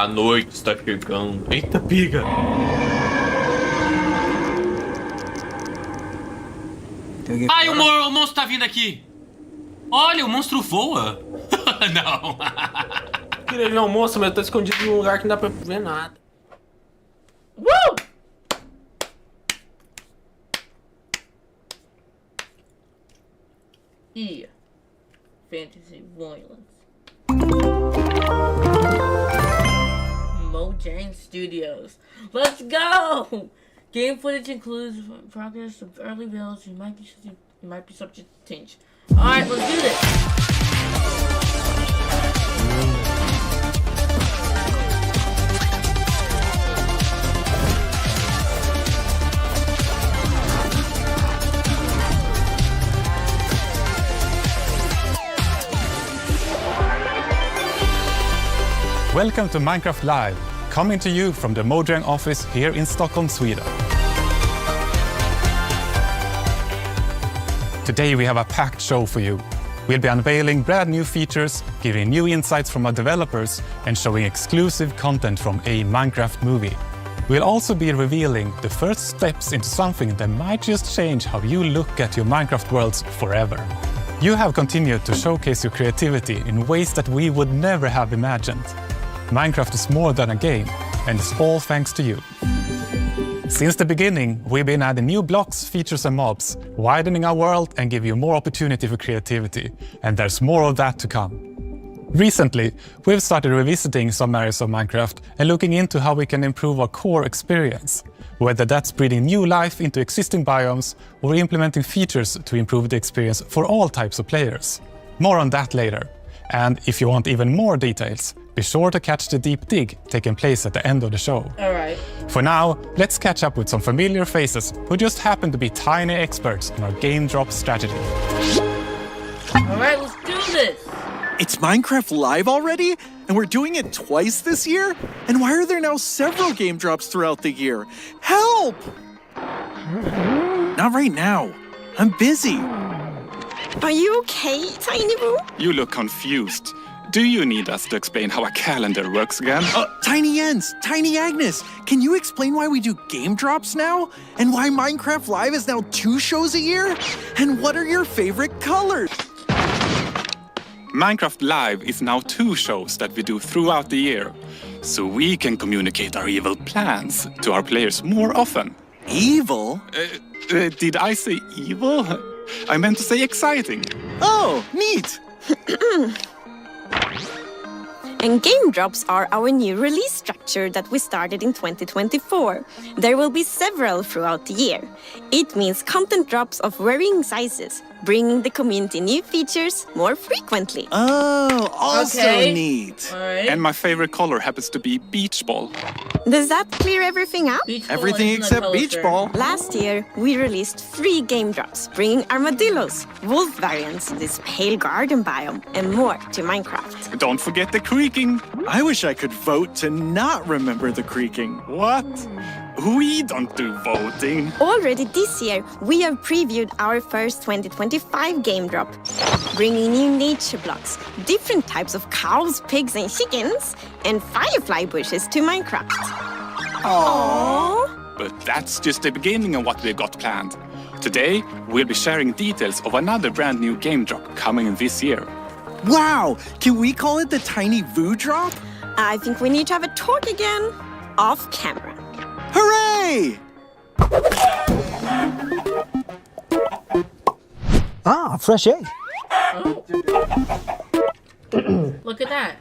A noite está chegando. Eita, piga! Ai, o monstro tá vindo aqui! Olha, o monstro voa! Não! Queria ver um monstro, mas eu tô escondido num lugar que não dá pra ver nada. E Fantasy Violence. Mojang Studios. Let's go! Game footage includes progress of early builds. You might be subject to change. Alright, let's do this! Welcome to Minecraft Live, coming to you from the Mojang office here in Stockholm, Sweden. Today we have a packed show for you. We'll be unveiling brand new features, giving new insights from our developers, and showing exclusive content from a Minecraft movie. We'll also be revealing the first steps into something that might just change how you look at your Minecraft worlds forever. You have continued to showcase your creativity in ways that we would never have imagined. Minecraft is more than a game, and it's all thanks to you. Since the beginning, we've been adding new blocks, features and mobs, widening our world and give you more opportunity for creativity, and there's more of that to come. Recently, we've started revisiting some areas of Minecraft and looking into how we can improve our core experience, whether that's breathing new life into existing biomes or implementing features to improve the experience for all types of players. More on that later. And if you want even more details, be sure to catch the deep dig taking place at the end of the show. Alright. For now, let's catch up with some familiar faces who just happen to be tiny experts in our game drop strategy. Alright, let's do this! It's Minecraft Live already? And we're doing it twice this year? And why are there now several game drops throughout the year? Help! Not right now. I'm busy. Are you okay, Tiny Boo? You look confused. Do you need us to explain how a calendar works again? Tiny Jens, Tiny Agnes, can you explain why we do game drops now? And why Minecraft Live is now 2 shows a year? And what are your favorite colors? Minecraft Live is now 2 shows that we do throughout the year, so we can communicate our evil plans to our players more often. Evil? Did I say evil? I meant to say exciting. Oh, neat! And game drops are our new release structure that we started in 2024. There will be several throughout the year. It means content drops of varying sizes, bringing the community new features more frequently. Oh, also Okay. neat. Alright. And my favorite color happens to be beach ball. Does that clear everything up? Beach ball Everything isn't a except color beach term. ball. Last year, we released 3 game drops, bringing armadillos, wolf variants, this pale garden biome, and more to Minecraft. Don't forget the creaking. I wish I could vote to not remember the creaking. What? We don't do voting. Already this year, we have previewed our first 2025 game drop, bringing new nature blocks, different types of cows, pigs, and chickens, and firefly bushes to Minecraft. Aww. But that's just the beginning of what we've got planned. Today, we'll be sharing details of another brand new game drop coming in this year. Wow! Can we call it the Tiny Voo Drop? I think we need to have a talk again, off camera. Hooray! Ah, fresh egg. Look at that.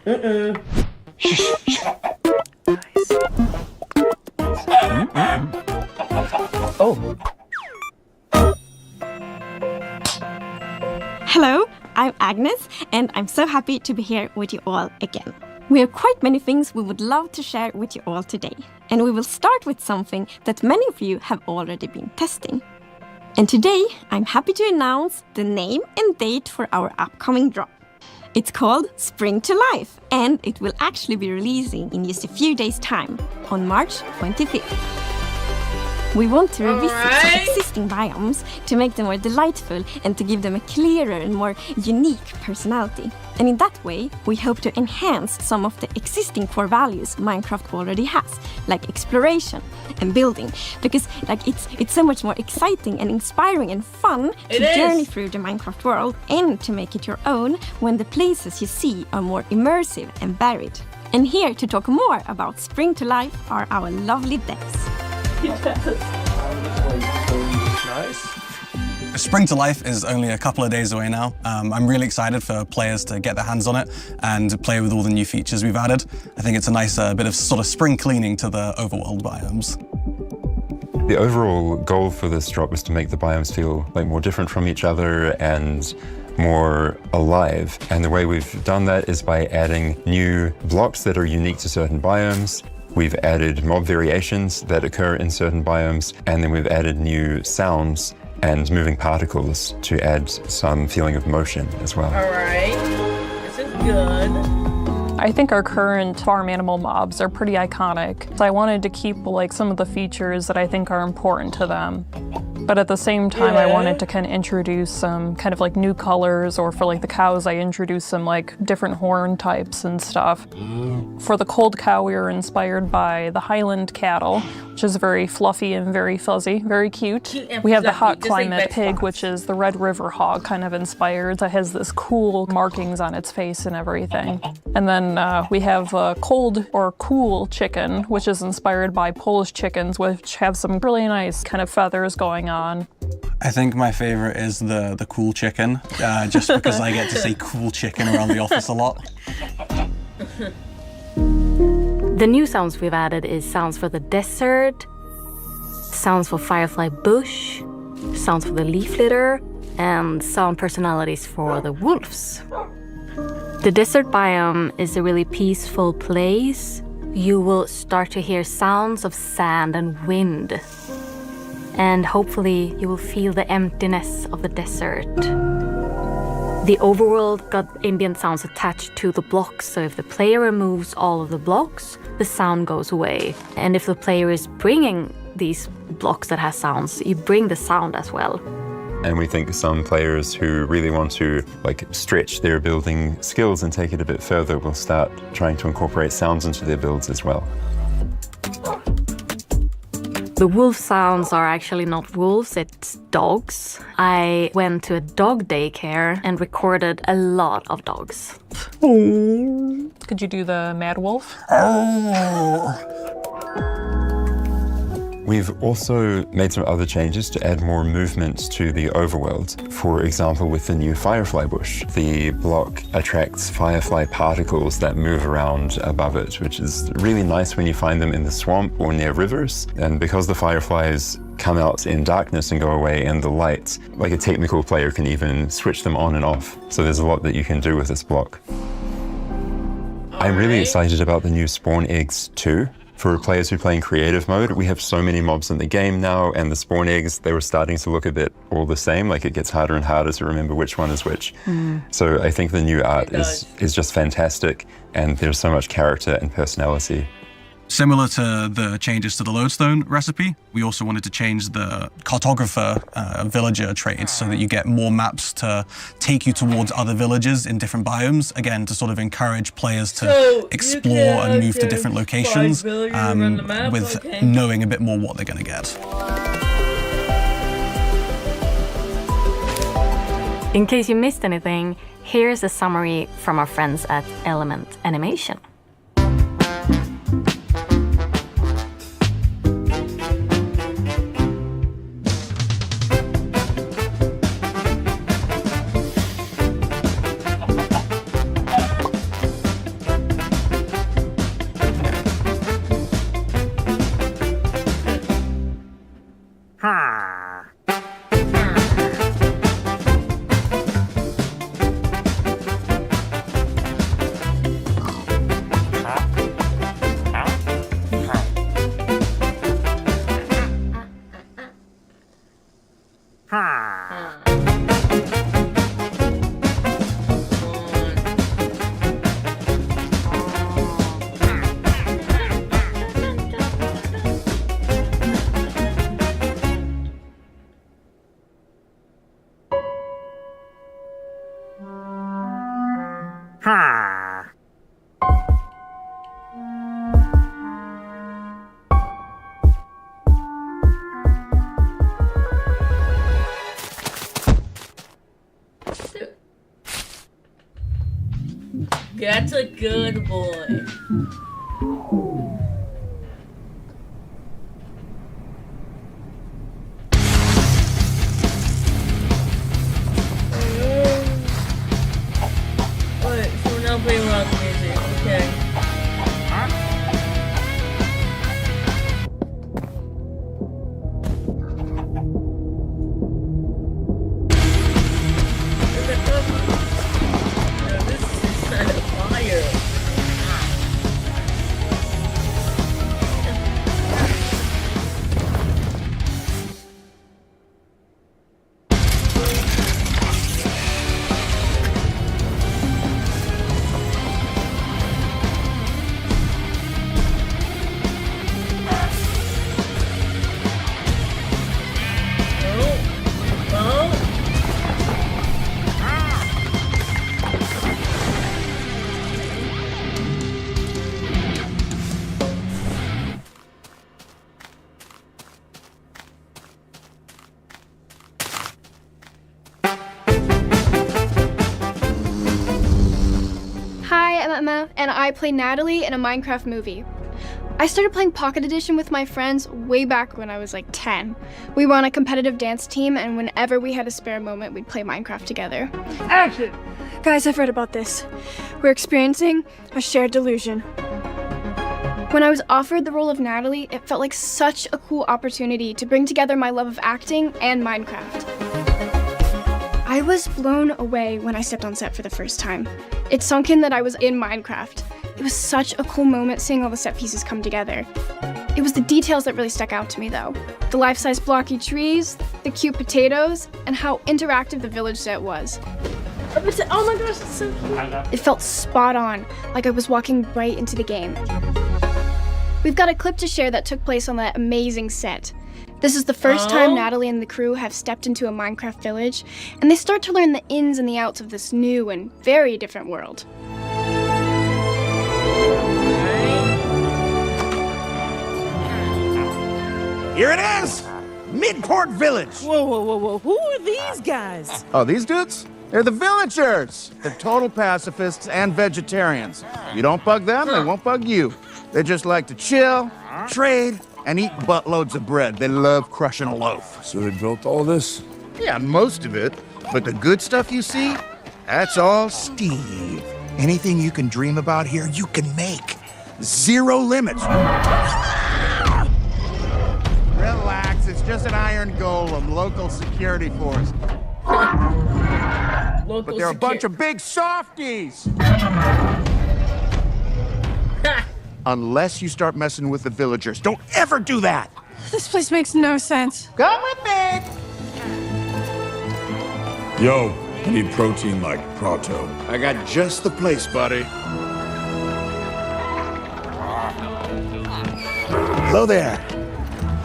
Oh, Hello, I'm Agnes, and I'm so happy to be here with you all again. We have quite many things we would love to share with you all today, and we will start with something that many of you have already been testing. And today, I'm happy to announce the name and date for our upcoming drop. It's called Spring to Life, and it will actually be releasing in just a few days' time, on March 25th. We want to revisit some Alright. existing biomes to make them more delightful and to give them a clearer and more unique personality. And in that way, we hope to enhance some of the existing core values Minecraft already has, like exploration and building, because like it's so much more exciting and inspiring and fun It to is. journey through the Minecraft world and to make it your own when the places you see are more immersive and varied. And here to talk more about Spring to Life are our lovely devs. Nice. Spring to Life is only a couple of days away now. I'm really excited for players to get their hands on it and play with all the new features we've added. I think it's a nice bit of sort of spring cleaning to the overworld biomes. The overall goal for this drop is to make the biomes feel like more different from each other and more alive. And the way we've done that is by adding new blocks that are unique to certain biomes. We've added mob variations that occur in certain biomes, and then we've added new sounds and moving particles to add some feeling of motion as well. Alright. This is good. I think our current farm animal mobs are pretty iconic. So I wanted to keep like some of the features that I think are important to them. But at the same time, I wanted to kind of introduce some kind of like new colors, or for like the cows, I introduced some like different horn types and stuff. For the cold cow, we were inspired by the Highland cattle, which is very fluffy and very fuzzy, very cute. and We have the fluffy, hot just like climate Red pig, Fox. which is the Red River hog, kind of inspired. That has this cool markings on its face and everything. And then we have a cold or cool chicken, which is inspired by Polish chickens, which have some really nice kind of feathers going on. I think my favorite is the cool chicken, just because I get to say cool chicken around the office a lot. The new sounds we've added is sounds for the desert, sounds for firefly bush, sounds for the leaf litter, and sound personalities for the wolves. The desert biome is a really peaceful place. You will start to hear sounds of sand and wind. And hopefully you will feel the emptiness of the desert. The overworld got ambient sounds attached to the blocks, so if the player removes all of the blocks, the sound goes away. And if the player is bringing these blocks that has sounds, you bring the sound as well. And we think some players who really want to like stretch their building skills and take it a bit further will start trying to incorporate sounds into their builds as well. The wolf sounds are actually not wolves, it's dogs. I went to a dog daycare and recorded a lot of dogs. Could you do the Mad Wolf? We've also made some other changes to add more movement to the overworld. For example, with the new firefly bush, the block attracts firefly particles that move around above it, which is really nice when you find them in the swamp or near rivers. And because the fireflies come out in darkness and go away in the light, like a technical player can even switch them on and off. So there's a lot that you can do with this block. I'm really excited about the new spawn eggs too. For players who play in creative mode, we have so many mobs in the game now, and the spawn eggs, they were starting to look a bit all the same, like it gets harder and harder to remember which one is which. So I think the new art is just fantastic, and there's so much character and personality. Similar to the changes to the lodestone recipe, we also wanted to change the cartographer villager trades so that you get more maps to take you towards other villages in different biomes, again, to sort of encourage players to explore and move to different locations with knowing a bit more what they're going to get. In case you missed anything, here's a summary from our friends at Element Animation. That's a good boy. Alright, so we're now playing rock music, okay. Hi, I'm Emma, and I play Natalie in a Minecraft movie. I started playing Pocket Edition with my friends way back when I was like 10. We were on a competitive dance team, and whenever we had a spare moment, we'd play Minecraft together. Action! Guys, I've read about this. We're experiencing a shared delusion. When I was offered the role of Natalie, it felt like such a cool opportunity to bring together my love of acting and Minecraft. I was blown away when I stepped on set for the first time. It sunk in that I was in Minecraft. It was such a cool moment seeing all the set pieces come together. It was the details that really stuck out to me though. The life-size blocky trees, the cute potatoes, and how interactive the village set was. Oh my gosh, it's so cute. It felt spot on, like I was walking right into the game. We've got a clip to share that took place on that amazing set. This is the first time Natalie and the crew have stepped into a Minecraft village, and they start to learn the ins and the outs of this new and very different world. Here it is! Midport Village! Whoa, whoa, whoa, whoa. Who are these guys? Oh, these dudes? They're the villagers! They're total pacifists and vegetarians. You don't bug them, they won't bug you. They just like to chill, trade, and eat buttloads of bread. They love crushing a loaf. So they built all this? Yeah, most of it. But the good stuff you see, that's all Steve. Anything you can dream about here, you can make. Zero limits. Relax, it's just an iron golem, local security force. But they're a bunch of big softies. Unless you start messing with the villagers. Don't ever do that. This place makes no sense. Come with me. Yo, I need protein like Prato. I got just the place, buddy. Hello there.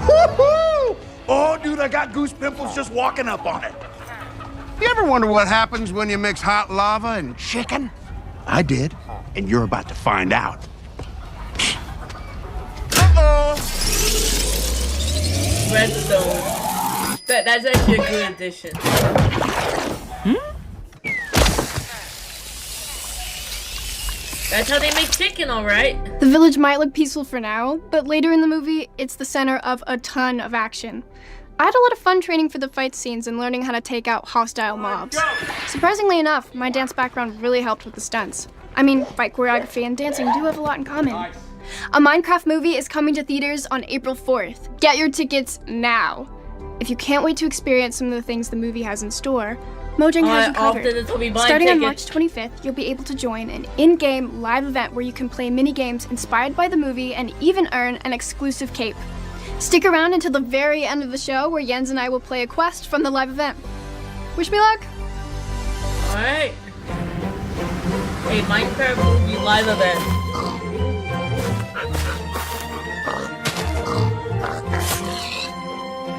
Woo-hoo! Oh, dude, I got goose pimples just walking up on it. You ever wonder what happens when you mix hot lava and chicken? I did, and you're about to find out. Uh-oh! Redstone. That's actually a good addition. That's how they make chicken, alright? The village might look peaceful for now, but later in the movie, it's the center of a ton of action. I had a lot of fun training for the fight scenes and learning how to take out hostile mobs. Surprisingly enough, my dance background really helped with the stunts. I mean, fight choreography and dancing do have a lot in common. A Minecraft movie is coming to theaters on April 4th. Get your tickets now. If you can't wait to experience some of the things the movie has in store, Mojang has you covered. Starting on March 25th, you'll be able to join an in-game live event where you can play mini-games inspired by the movie and even earn an exclusive cape. Stick around until the very end of the show where Jens and I will play a quest from the live event. Wish me luck! Alright. Hey, Minecraft movie live event.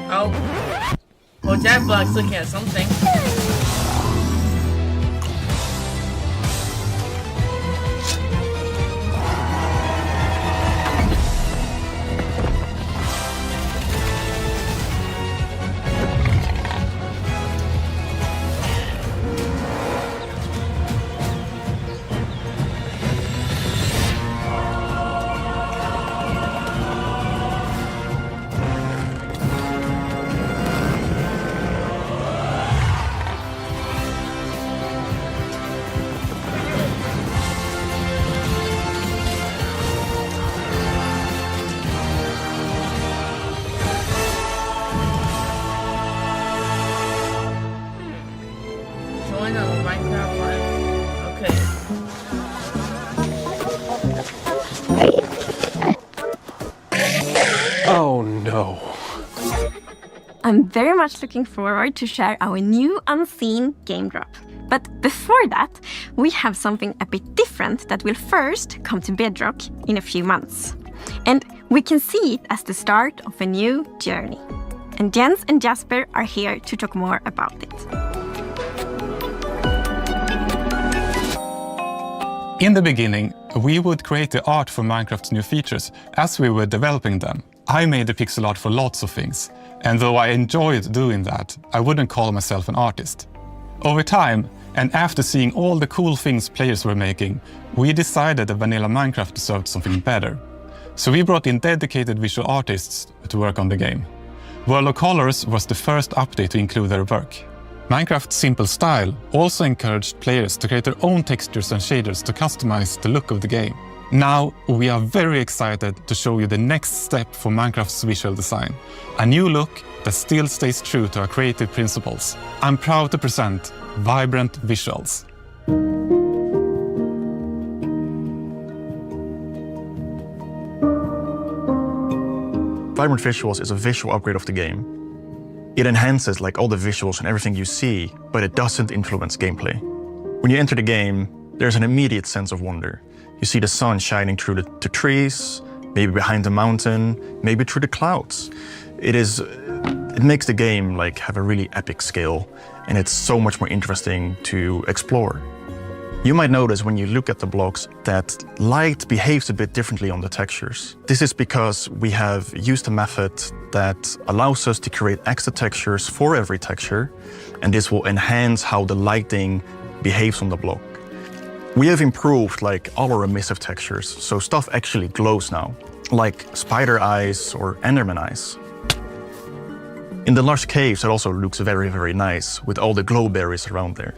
Oh. Well, Jack Block's looking at something. I'm very much looking forward to share our new unseen game drop. But before that, we have something a bit different that will first come to Bedrock in a few months. And we can see it as the start of a new journey. And Jens and Jasper are here to talk more about it. In the beginning, we would create the art for Minecraft's new features as we were developing them. I made the pixel art for lots of things, and though I enjoyed doing that, I wouldn't call myself an artist. Over time, and after seeing all the cool things players were making, we decided that vanilla Minecraft deserved something better. So we brought in dedicated visual artists to work on the game. World of Colors was the first update to include their work. Minecraft's simple style also encouraged players to create their own textures and shaders to customize the look of the game. Now, we are very excited to show you the next step for Minecraft's visual design. A new look that still stays true to our creative principles. I'm proud to present Vibrant Visuals. Vibrant Visuals is a visual upgrade of the game. It enhances like all the visuals and everything you see, but it doesn't influence gameplay. When you enter the game, there's an immediate sense of wonder. You see the sun shining through the trees, maybe behind the mountain, maybe through the clouds. It makes the game like have a really epic scale, and it's so much more interesting to explore. You might notice when you look at the blocks that light behaves a bit differently on the textures. This is because we have used a method that allows us to create extra textures for every texture, and this will enhance how the lighting behaves on the block. We have improved like all our emissive textures, so stuff actually glows now, like spider eyes or enderman eyes. In the lush caves, it also looks very, very nice with all the glow berries around there.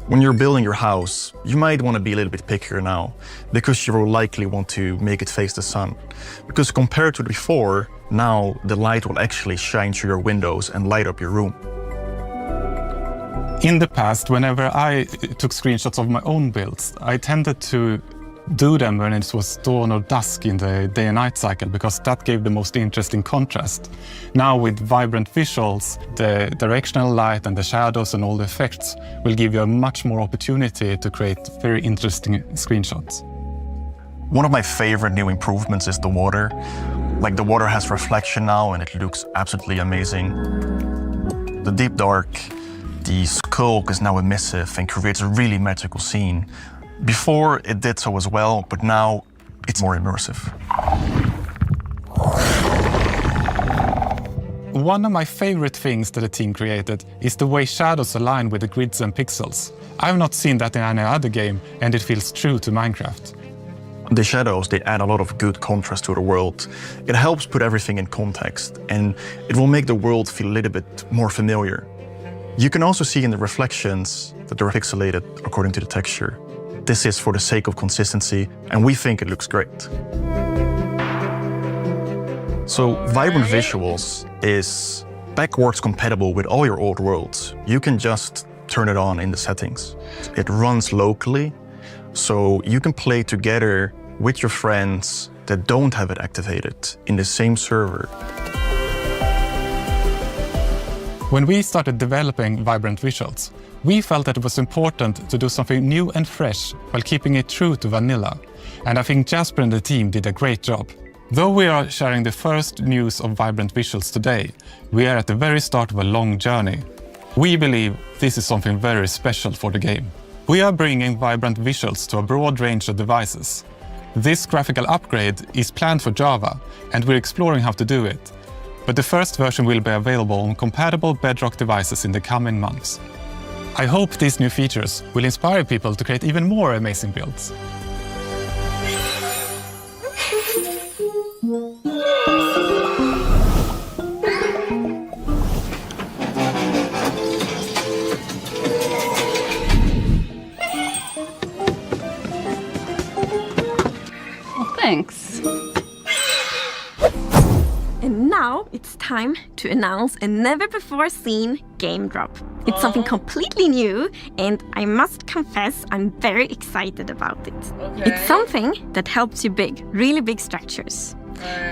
When you're building your house, you might want to be a little bit pickier now, because you will likely want to make it face the sun. Because compared to before, now the light will actually shine through your windows and light up your room. In the past, whenever I took screenshots of my own builds, I tended to do them when it was dawn or dusk in the day and night cycle, because that gave the most interesting contrast. Now with Vibrant Visuals, the directional light and the shadows and all the effects will give you a much more opportunity to create very interesting screenshots. One of my favorite new improvements is the water. Like the water has reflection now and it looks absolutely amazing. The deep dark, the skulk is now emissive and creates a really magical scene. Before it did so as well, but now it's more immersive. One of my favorite things that the team created is the way shadows align with the grids and pixels. I've not seen that in any other game, and it feels true to Minecraft. The shadows, they add a lot of good contrast to the world. It helps put everything in context, and it will make the world feel a little bit more familiar. You can also see in the reflections that they're pixelated according to the texture. This is for the sake of consistency, and we think it looks great. So Vibrant Visuals is backwards compatible with all your old worlds. You can just turn it on in the settings. It runs locally, so you can play together with your friends that don't have it activated in the same server. When we started developing Vibrant Visuals, we felt that it was important to do something new and fresh while keeping it true to vanilla. And I think Jasper and the team did a great job. Though we are sharing the first news of Vibrant Visuals today, we are at the very start of a long journey. We believe this is something very special for the game. We are bringing Vibrant Visuals to a broad range of devices. This graphical upgrade is planned for Java, and we're exploring how to do it. But the first version will be available on compatible Bedrock devices in the coming months. I hope these new features will inspire people to create even more amazing builds. Well, thanks. And now it's time to announce a never-before-seen game drop. It's something completely new, and I must confess I'm very excited about it. It's something that helps you build really big structures.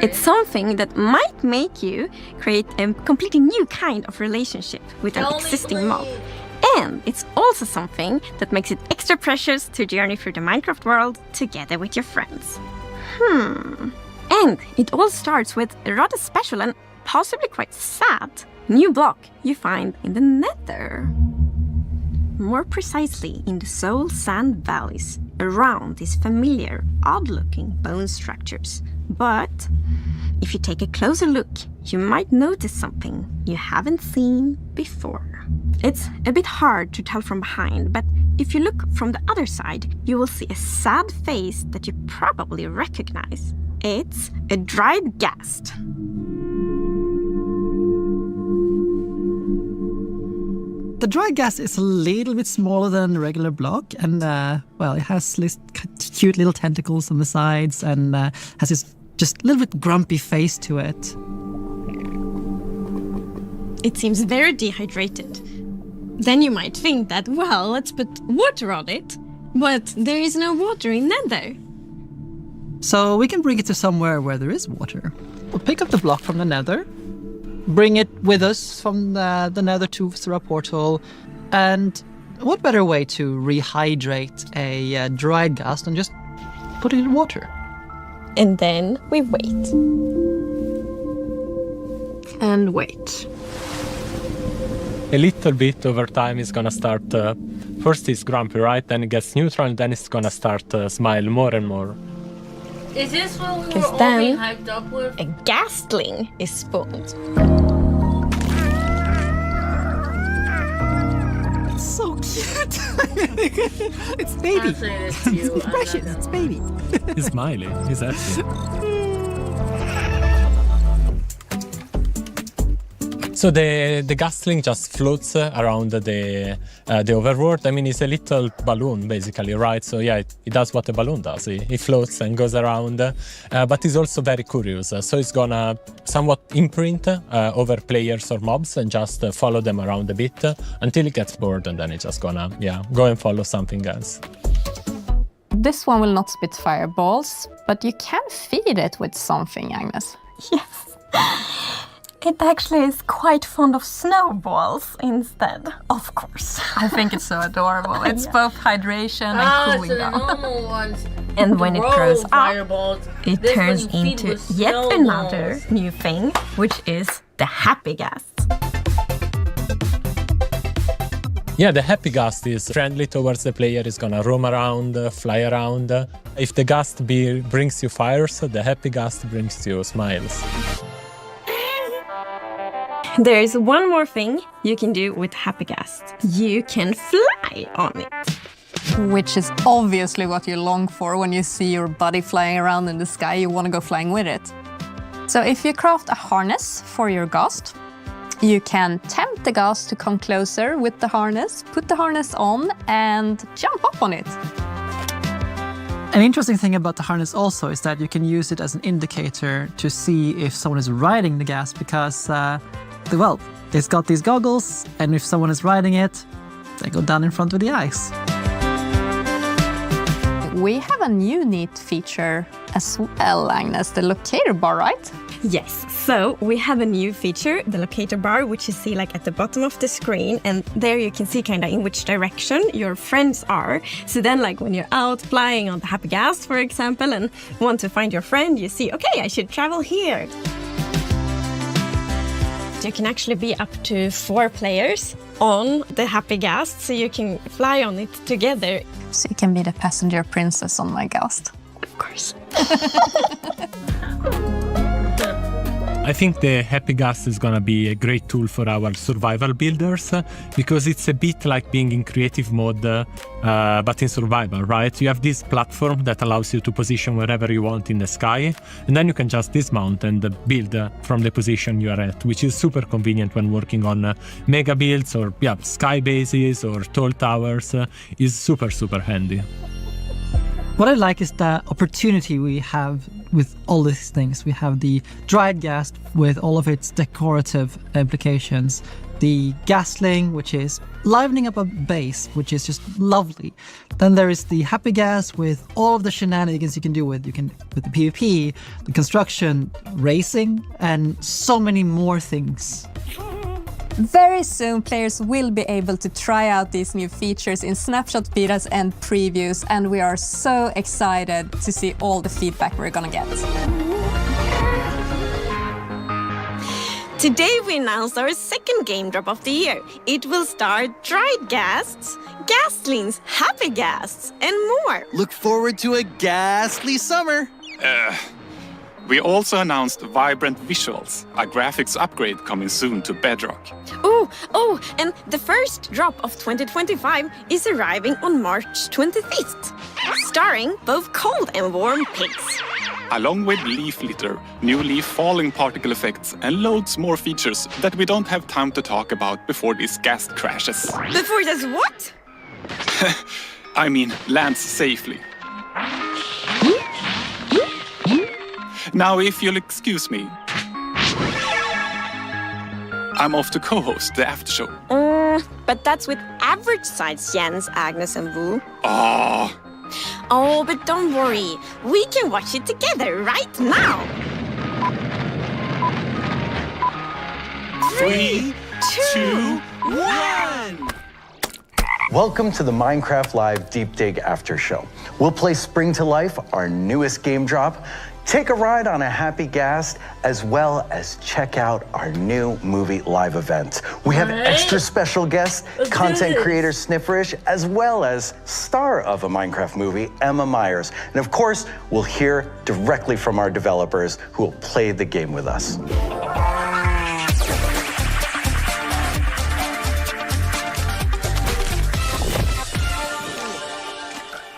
It's something that might make you create a completely new kind of relationship with an existing mob. And it's also something that makes it extra precious to journey through the Minecraft world together with your friends. And it all starts with a rather special and possibly quite sad new block you find in the Nether. More precisely, in the Soul Sand Valleys, around these familiar, odd-looking bone structures. But if you take a closer look, you might notice something you haven't seen before. It's a bit hard to tell from behind, but if you look from the other side, you will see a sad face that you probably recognize. It's a dried ghast. The dry gas is a little bit smaller than a regular block, and well, it has this cute little tentacles on the sides and has this just little bit grumpy face to it. It seems very dehydrated. Then you might think that, well, let's put water on it. But there is no water in Nether. So we can bring it to somewhere where there is water. We'll pick up the block from the Nether, bring it with us from the Nether through our portal, and what better way to rehydrate a dried ghast than just put it in water? And then we wait. And wait. A little bit over time is gonna start, first it's grumpy, right? Then it gets neutral, and then it's gonna start smile more and more. Is this what we were Because all then being hyped up with? a ghastling is spawned. It's so cute! It's baby! I'm saying this to you. It's precious, it's baby! He's smiling, he's happy. So the ghastling just floats around the overworld. I mean, it's a little balloon, basically, right? So yeah, it does what a balloon does. It floats and goes around, but it's also very curious. So it's gonna somewhat imprint over players or mobs and just follow them around a bit until it gets bored, and then it's just gonna, go and follow something else. This one will not spit fireballs, but you can feed it with something, Agnes. Yes. It actually is quite fond of snowballs instead, of course. I think it's so adorable. It's both hydration and cooling so the down. normal ones. And when it grow grows up, fireballs. it This turns one you feed into with yet snowballs. another new thing, which is the happy ghast. Yeah, the happy ghast is friendly towards the player. It's gonna roam around, fly around. If the ghast brings you fires, the happy ghast brings you smiles. There is one more thing you can do with happy ghast. You can fly on it. Which is obviously what you long for when you see your buddy flying around in the sky. You want to go flying with it. So if you craft a harness for your ghast, you can tempt the ghast to come closer with the harness, put the harness on, and jump up on it. An interesting thing about the harness also is that you can use it as an indicator to see if someone is riding the ghast, because well, it's got these goggles, and if someone is riding it, they go down in front of the ice. We have a new neat feature as well, Agnes, the locator bar, right? Yes, so we have a new feature, the locator bar, which you see like at the bottom of the screen, and there you can see kind of in which direction your friends are. So then like when you're out flying on the happy ghast, for example, and want to find your friend, you see, okay, I should travel here. You can actually be up to 4 players on the happy ghast, so you can fly on it together. So you can be the passenger princess on my ghast. Of course. I think the happy ghast is gonna be a great tool for our survival builders because it's a bit like being in creative mode, but in survival, right? You have this platform that allows you to position wherever you want in the sky, and then you can just dismount and build from the position you are at, which is super convenient when working on mega builds or sky bases or tall towers. Is super, super handy. What I like is the opportunity we have with all these things. We have the dried gas with all of its decorative implications, the gasling, which is livening up a base, which is just lovely. Then there is the happy gas with all of the shenanigans you can do with the PvP, the construction, racing, and so many more things. Very soon, players will be able to try out these new features in snapshot betas and previews, and we are so excited to see all the feedback we're gonna get. Today we announced our second game drop of the year. It will star dried ghasts, gaslings, happy ghasts, and more. Look forward to a ghastly summer. We also announced Vibrant Visuals, a graphics upgrade coming soon to Bedrock. Oh, and the first drop of 2025 is arriving on March 25th, starring both cold and warm pigs. Along with leaf litter, new leaf falling particle effects, and loads more features that we don't have time to talk about before this ghast crashes. Before this what? I mean, lands safely. Now, if you'll excuse me, I'm off to co-host the after show. But that's with average size Jens, Agnes, and Wu. Oh, but don't worry. We can watch it together right now. 3, 2, 1! Welcome to the Minecraft Live Deep Dig After Show. We'll play Spring to Life, our newest game drop, take a ride on a happy ghast, as well as check out our new movie live event. We have extra special guests, content creator Snifferish, as well as star of a Minecraft movie, Emma Myers. And of course, we'll hear directly from our developers who will play the game with us.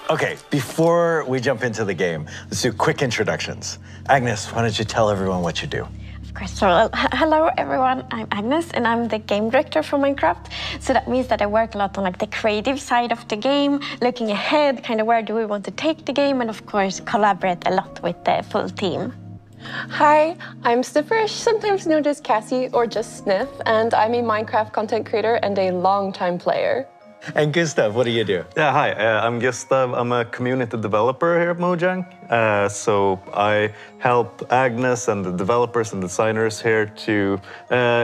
Okay, before we jump into the game, let's do quick introductions. Agnes, why don't you tell everyone what you do? Of course. So, hello everyone, I'm Agnes and I'm the game director for Minecraft. So that means that I work a lot on like the creative side of the game, looking ahead, kind of where do we want to take the game, and of course collaborate a lot with the full team. Hi, I'm Snifferish, sometimes known as Cassie or just Sniff, and I'm a Minecraft content creator and a longtime player. And Gustav, what do you do? Yeah, hi, I'm Gustav. I'm a community developer here at Mojang. So I help Agnes and the developers and designers here to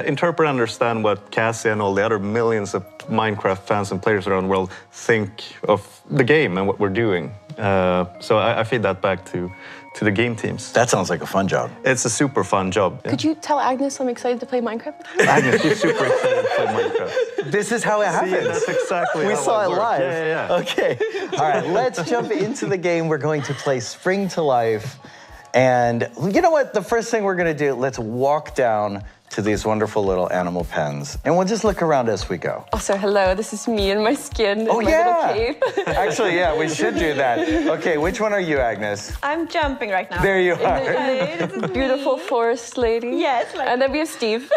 interpret and understand what Cassie and all the other millions of Minecraft fans and players around the world think of the game and what we're doing. So I feed that back to the game teams. That sounds like a fun job. It's a super fun job. Yeah. Could you tell Agnes I'm excited to play Minecraft? Agnes, she's super excited to play Minecraft. This is how it happens. See, that's exactly we how saw it works. live. Yeah. Okay. All right, let's jump into the game. We're going to play Spring to Life. And you know what? The first thing we're going to do, let's walk down to these wonderful little animal pens. And we'll just look around as we go. Also, hello, this is me and my skin in my little cape. Actually, yeah, we should do that. Okay, which one are you, Agnes? I'm jumping right now. There you are. This is beautiful forest lady. Yes. And then we have Steve.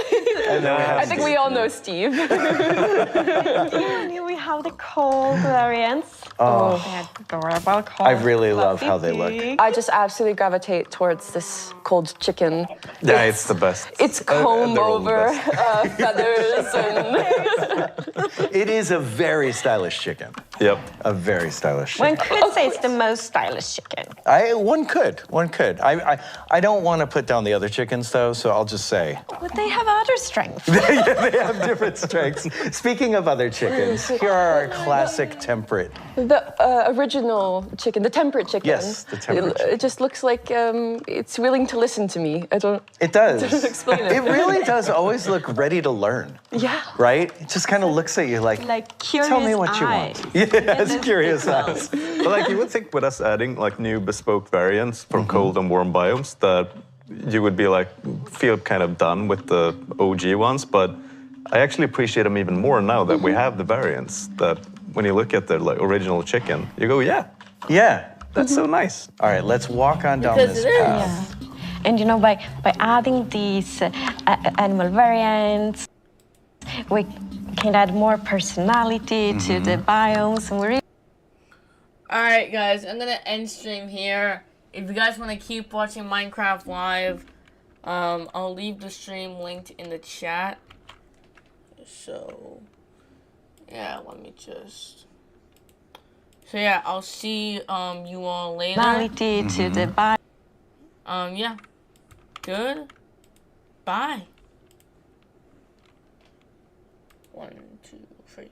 And then we have I think we all know Steve. And here we have the cold variants. Oh. They're adorable cold. I really love how they look. I just absolutely gravitate towards this cold chicken. Yeah, it's the best. It's comb over feathers and... It is a very stylish chicken. Yep. A very stylish chicken. One could say it's the most stylish chicken. One could. I don't want to put down the other chickens though, so I'll just say. But they have other strengths. They have different strengths. Speaking of other chickens, here are our classic temperate. The original chicken, the temperate chicken. Yes, the temperate chicken. It just looks like it's willing to listen to me. I don't... It does. Explain it. It really does always look ready to learn. Yeah. Right? It just kind of looks at you like curious tell me what you eyes. want. Yeah, it's curious eyes. But like you would think with us adding like new bespoke variants from cold and warm biomes that you would be like feel kind of done with the OG ones, but I actually appreciate them even more now that we have the variants. That when you look at the like original chicken, you go, yeah, that's so nice. All right, let's walk on down this path. Yeah. And you know, by adding these animal variants, we can add more personality to the biomes, and we really Alright, guys, I'm gonna end stream here. If you guys want to keep watching Minecraft Live, I'll leave the stream linked in the chat. So, yeah, let me just... So, yeah, I'll see you all later. To the bye. Yeah. Good. Bye. 1, 2, 3.